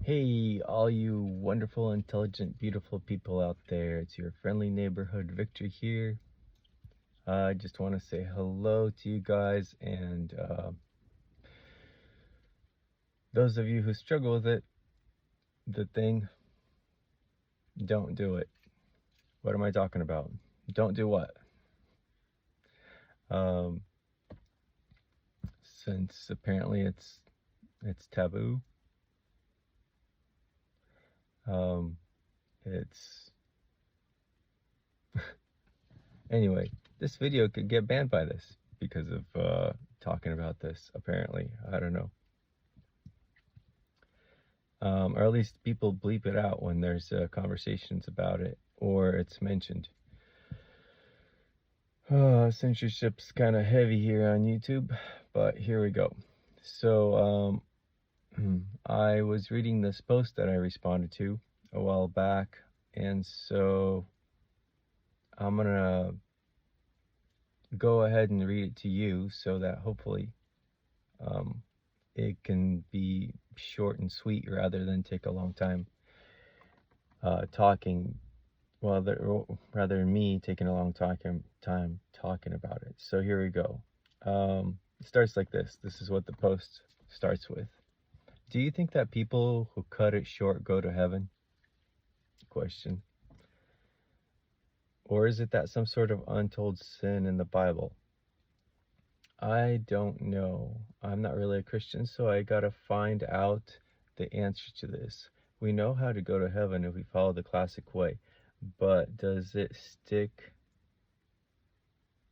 Hey, all you wonderful, intelligent, beautiful people out there. It's your friendly neighborhood Victor here. I just want to say hello to you guys, and those of you who struggle with it, the thing, don't do it. What am I talking about? Don't do what? Um, since apparently it's taboo. Um, it's anyway. This video could get banned by this because of talking about this. Apparently, I don't know. Or at least people bleep it out when there's conversations about it or it's mentioned. Censorship's kind of heavy here on YouTube, but here we go. So I was reading this post that I responded to a while back, and so I'm gonna go ahead and read it to you so that hopefully it can be short and sweet rather than take a long time talking. Well, rather than me taking a long time talking about it. So here we go. It starts like this. This is what the post starts with. Do you think that people who cut it short go to heaven? Question. Or is it that some sort of untold sin in the Bible? I don't know. I'm not really a Christian, so I gotta find out the answer to this. We know how to go to heaven if we follow the classic way, but does it stick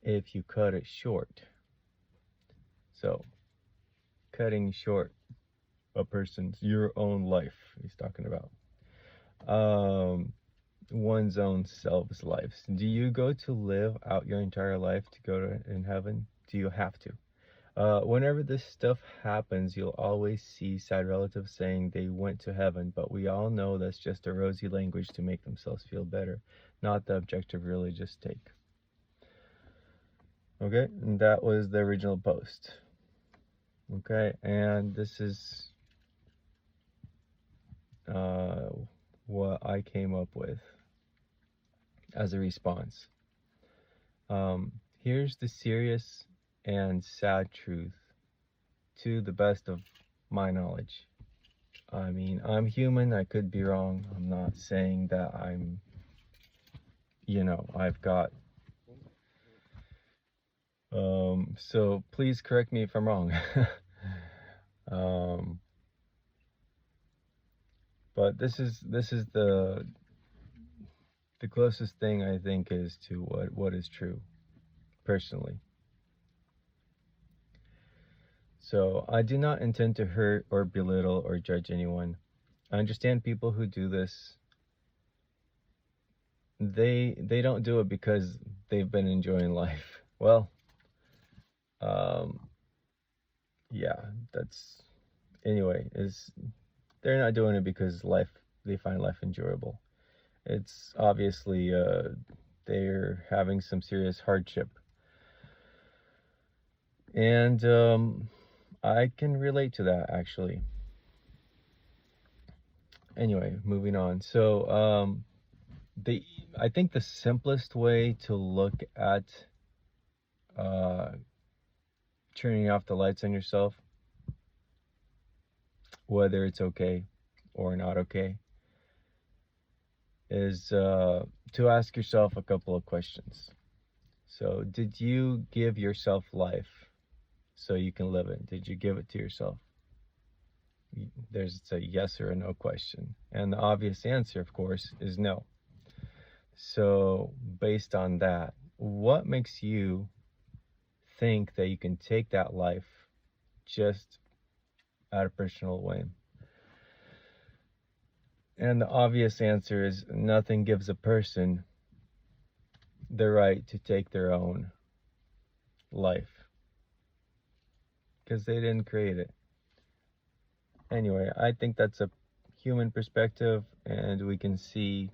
if you cut it short? So, cutting short a person's, your own life, he's talking about. One's own self's lives. Do you go to live out your entire life to go to in heaven? Do you have to? Whenever this stuff happens, you'll always see sad relatives saying they went to heaven, but we all know that's just a rosy language to make themselves feel better, not the objective religious take. Okay, and that was the original post. Okay, and this is what I came up with as a response. Here's the serious and sad truth to the best of my knowledge. I mean, I'm human, I could be wrong. I'm not saying that I'm, I've got, so please correct me if I'm wrong. But this is the closest thing I think is to what is true, personally. So I do not intend to hurt or belittle or judge anyone. I understand people who do this. They don't do it because they've been enjoying life. Well, yeah, that's anyway. They're not doing it because they find life enjoyable. It's obviously they're having some serious hardship, and I can relate to that actually. Anyway, moving on. So I think the simplest way to look at turning off the lights on yourself, whether it's okay or not okay, is to ask yourself a couple of questions. So, did you give yourself life so you can live it? Did you give it to yourself? There's a yes or a no question. And the obvious answer, of course, is no. So, based on that, what makes you think that you can take that life just out of personal whim? And the obvious answer is nothing gives a person the right to take their own life because they didn't create it. Anyway, I think that's a human perspective, and we can see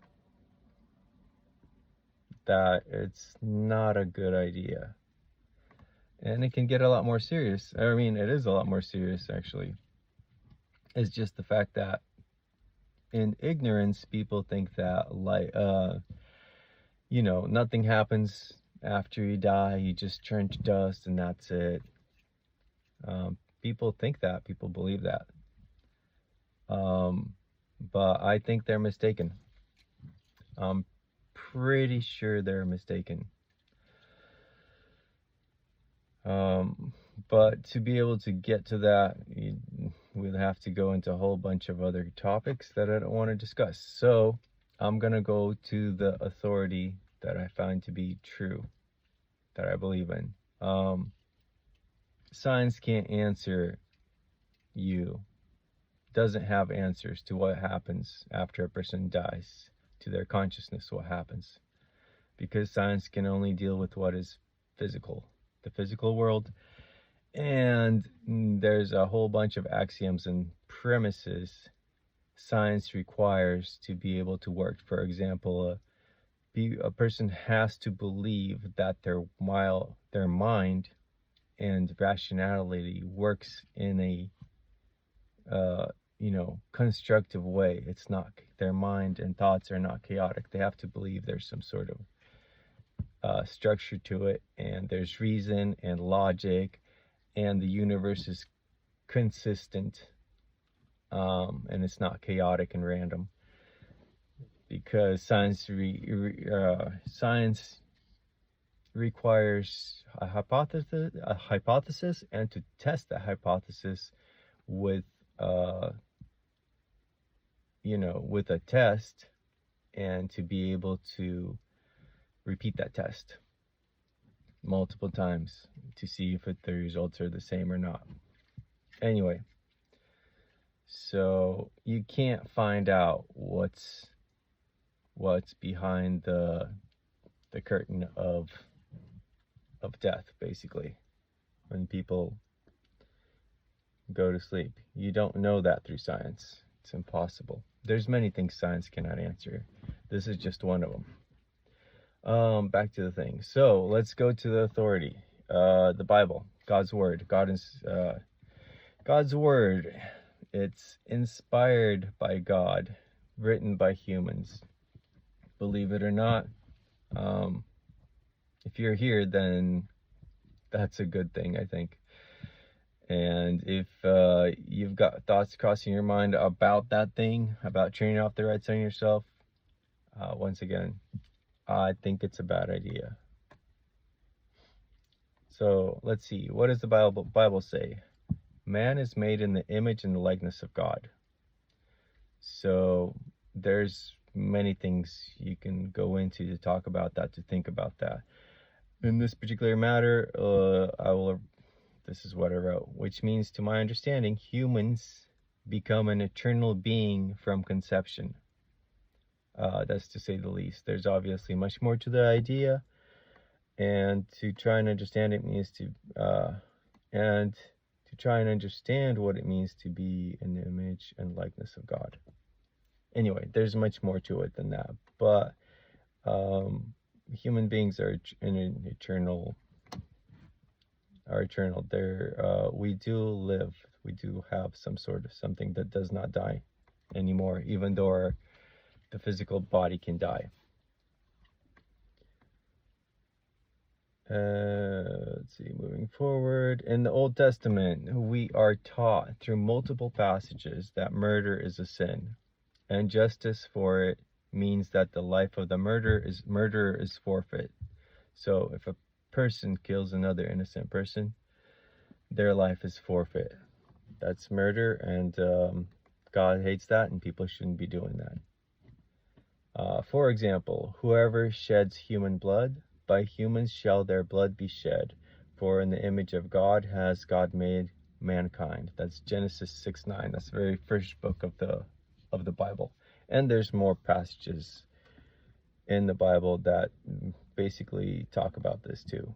that it's not a good idea. And it can get a lot more serious. I mean, it is a lot more serious, actually. It's just the fact that in ignorance, people think that, like, nothing happens after you die. You just turn to dust and that's it. People think that. People believe that. But I think they're mistaken. I'm pretty sure they're mistaken. But to be able to get to that, we'd have to go into a whole bunch of other topics that I don't want to discuss. So I'm going to go to the authority that I find to be true, that I believe in. Science can't answer you, doesn't have answers to what happens after a person dies, to their consciousness, what happens. Because science can only deal with what is physical, the physical world. And there's a whole bunch of axioms and premises science requires to be able to work. For example, a person has to believe that their mind and rationality works in a constructive way. It's not, their mind and thoughts are not chaotic. They have to believe there's some sort of structure to it, and there's reason and logic, and the universe is consistent, and it's not chaotic and random, because science requires a hypothesis, and to test that hypothesis with with a test, and to be able to repeat that test multiple times to see if the results are the same or not. Anyway, so you can't find out what's behind the curtain of death, basically, when people go to sleep. You don't know that through science. It's impossible. There's many things science cannot answer. This is just one of them. Back to the thing. So let's go to the authority. The Bible, God's word. God's word. It's inspired by God, written by humans. Believe it or not, if you're here, then that's a good thing, I think. And if you've got thoughts crossing your mind about that thing, about turning off the right side of yourself, once again, I think it's a bad idea. So let's see. What does the Bible say? Man is made in the image and the likeness of God. So there's many things you can go into to talk about that, to think about that. In this particular matter, this is what I wrote, which means, to my understanding, humans become an eternal being from conception. That's to say the least. There's obviously much more to the idea, and to try and understand it means to try and understand what it means to be in the image and likeness of God. Anyway, there's much more to it than that, but human beings are eternal. We do live. We do have some sort of something that does not die anymore, even though the physical body can die. Let's see, moving forward. In the Old Testament, we are taught through multiple passages that murder is a sin, and justice for it means that the life of the murderer is forfeit. So if a person kills another innocent person, their life is forfeit. That's murder, and God hates that, and people shouldn't be doing that. For example, whoever sheds human blood, by humans shall their blood be shed, for in the image of God has God made mankind. That's Genesis 6:9. That's the very first book of the Bible. And there's more passages in the Bible that basically talk about this too.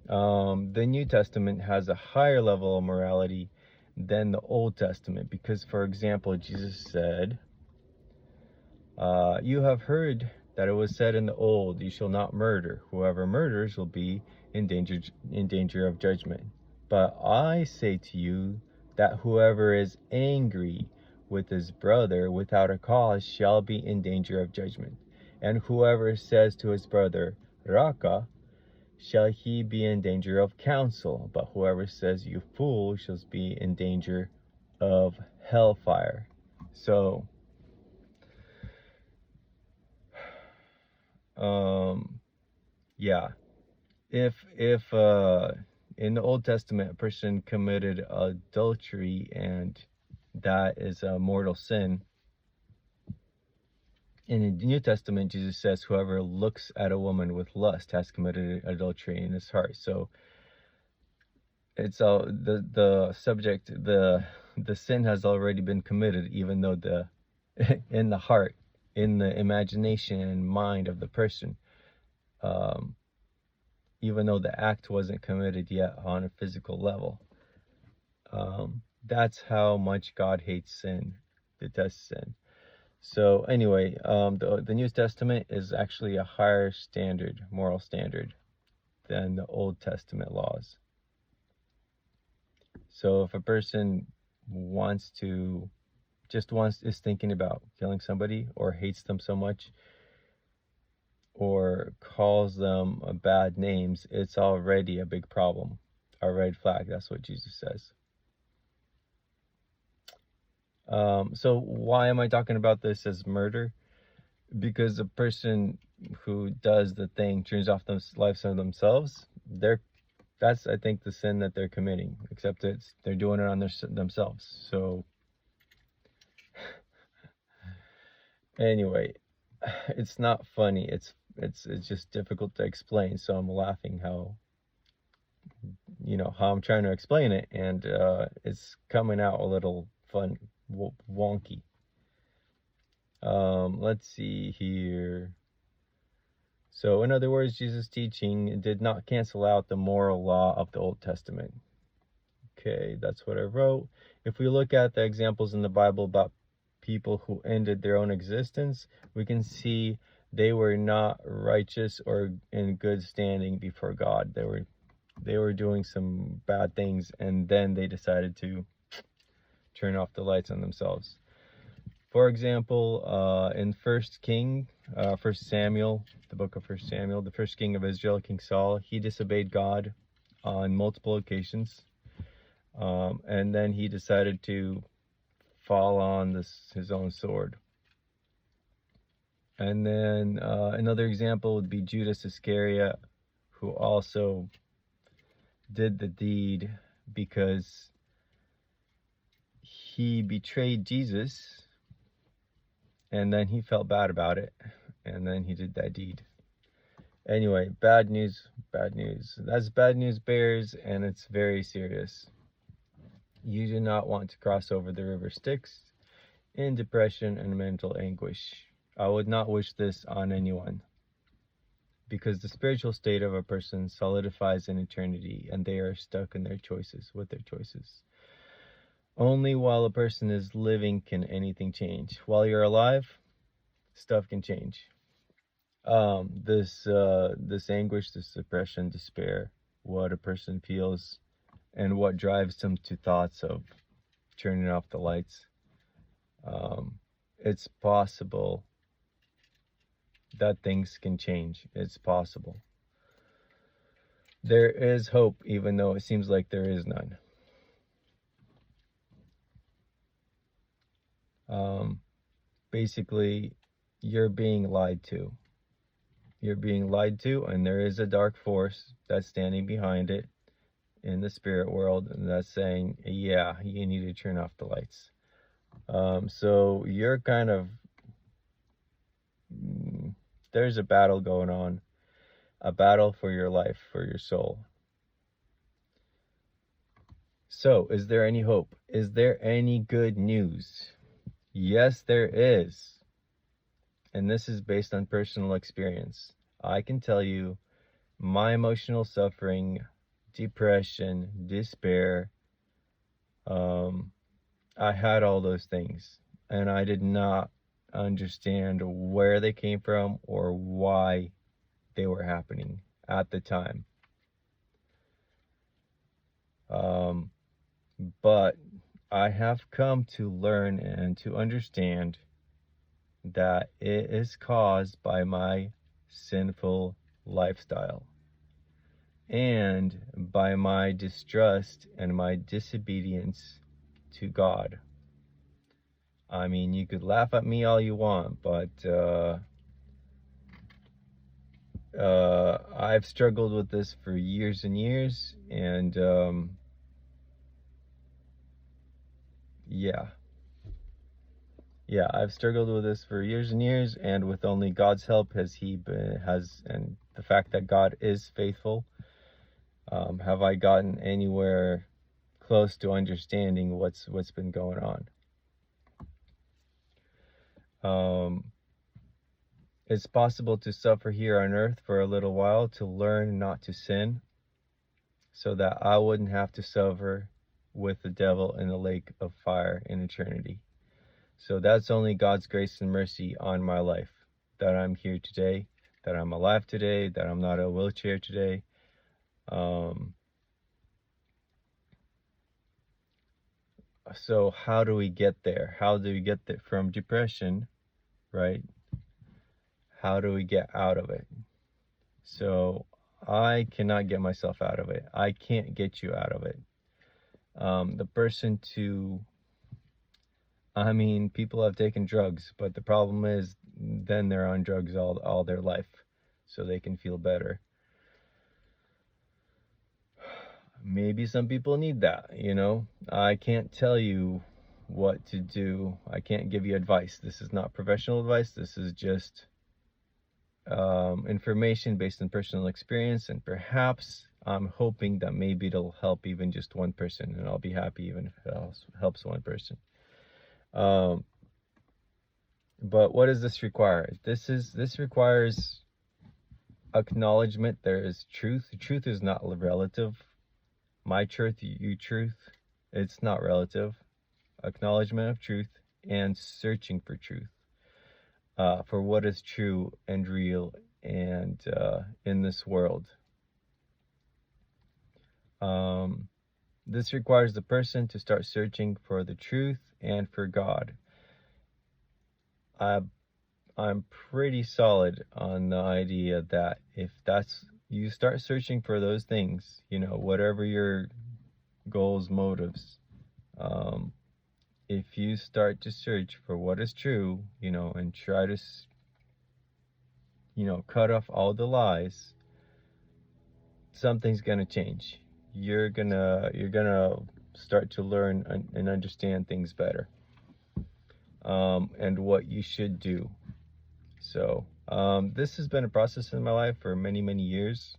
The New Testament has a higher level of morality than the Old Testament, because, for example, Jesus said, you have heard that it was said in the old, you shall not murder. Whoever murders will be in danger of judgment. But I say to you that whoever is angry with his brother without a cause shall be in danger of judgment. And whoever says to his brother, Raka, shall he be in danger of counsel. But whoever says, you fool, shall be in danger of hellfire. So, yeah. If in the Old Testament a person committed adultery and that is a mortal sin, in the New Testament Jesus says whoever looks at a woman with lust has committed adultery in his heart. So it's all the subject, the sin has already been committed, even though the in the heart, in the imagination and mind of the person, even though the act wasn't committed yet on a physical level. That's how much God hates sin, detests sin. So anyway, the New Testament is actually a higher standard, moral standard, than the Old Testament laws. So if a person is thinking about killing somebody, or hates them so much, or calls them bad names, it's already a big problem, a red flag. That's what Jesus says. So why am I talking about this as murder? Because a person who does the thing, turns off the lives of themselves, that's, I think, the sin that they're committing, except they're doing it on themselves. So anyway, it's not funny. It's just difficult to explain. So I'm laughing how I'm trying to explain it, and it's coming out a little fun, wonky. Let's see here. So, in other words, Jesus' teaching did not cancel out the moral law of the Old Testament. Okay, that's what I wrote. If we look at the examples in the Bible about people who ended their own existence, we can see they were not righteous or in good standing before God. They were doing some bad things, and then they decided to turn off the lights on themselves. For example, in 1 Samuel, the book of 1 Samuel, the first king of Israel, King Saul, he disobeyed God on multiple occasions. And then he decided to fall on his own sword. And then another example would be Judas Iscariot, who also did the deed because he betrayed Jesus, and then he felt bad about it, and then he did that deed. Anyway, bad news, bad news. That's bad news bears, and it's very serious. You do not want to cross over the river Styx in depression and mental anguish. I would not wish this on anyone, because the spiritual state of a person solidifies in eternity, and they are stuck in their choices, with their choices. Only while a person is living can anything change. While you're alive, stuff can change. This anguish, this depression, despair, what a person feels, and what drives them to thoughts of turning off the lights. It's possible that things can change. It's possible. There is hope, even though it seems like there is none. Basically, you're being lied to. You're being lied to, and there is a dark force that's standing behind it in the spirit world, and that's saying, yeah, you need to turn off the lights. So you're kind of, there's a battle going on, a battle for your life, for your soul. So, is there any hope? Is there any good news? Yes, there is. And this is based on personal experience. I can tell you my emotional suffering, depression, despair, I had all those things, and I did not understand where they came from or why they were happening at the time. But I have come to learn and to understand that it is caused by my sinful lifestyle and by my distrust and my disobedience to God. I mean, you could laugh at me all you want, but I've struggled with this for years and years, and yeah, I've struggled with this for years and years, and with only God's help and the fact that God is faithful, have I gotten anywhere close to understanding what's been going on. It's possible to suffer here on earth for a little while to learn not to sin, so that I wouldn't have to suffer with the devil in the lake of fire in eternity. So that's only God's grace and mercy on my life, that I'm here today, that I'm alive today, that I'm not in a wheelchair today. So how do we get there? How do we get there from depression, right? How do we get out of it? So I cannot get myself out of it. I can't get you out of it. People have taken drugs, but the problem is then they're on drugs all their life so they can feel better. Maybe some people need that, I can't tell you what to do. I can't give you advice. This is not professional advice. This is just information based on personal experience, and perhaps I'm hoping that maybe it'll help even just one person, and I'll be happy even if it helps one person. But what does this require? This requires acknowledgement. There is truth. Truth is not relative. My truth, your truth, it's not relative. Acknowledgement of truth and searching for truth, for what is true and real and in this world. This requires the person to start searching for the truth and for God. I'm pretty solid on the idea that if you start searching for those things, whatever your goals, motives, if you start to search for what is true, and try to, cut off all the lies, something's gonna change. You're gonna start to learn and understand things better, and what you should do. So this has been a process in my life for many, many years,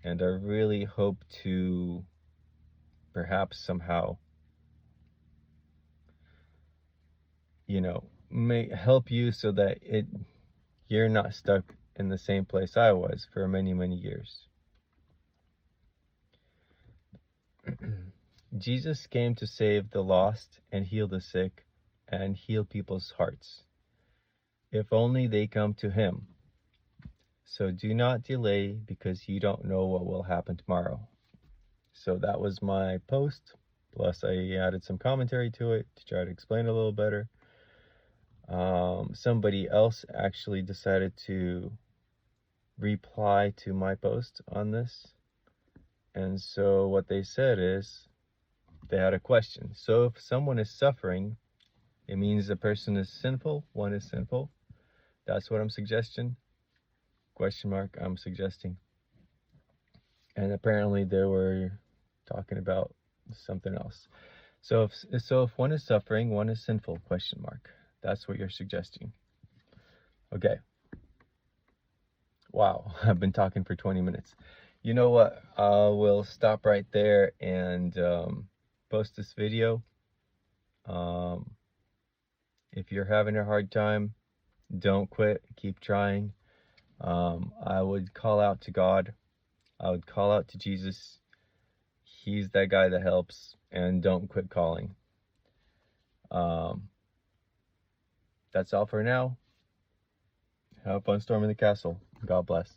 and I really hope to perhaps somehow, may help you so that you're not stuck in the same place I was for many, many years. Jesus came to save the lost and heal the sick and heal people's hearts, if only they come to him. So do not delay, because you don't know what will happen tomorrow. So that was my post, plus I added some commentary to it to try to explain it a little better. Somebody else actually decided to reply to my post on this, and so what they said is they had a question. So if someone is suffering, it means the person is sinful. One is sinful. That's what I'm suggesting. Question mark, I'm suggesting. And apparently they were talking about something else. So if one is suffering, one is sinful, question mark. That's what you're suggesting. Okay. Wow, I've been talking for 20 minutes. You know what? We'll stop right there and post this video. If you're having a hard time, don't quit. Keep trying. I would call out to God. I would call out to Jesus. He's that guy that helps, and don't quit calling. That's all for now. Have fun storming the castle. God bless.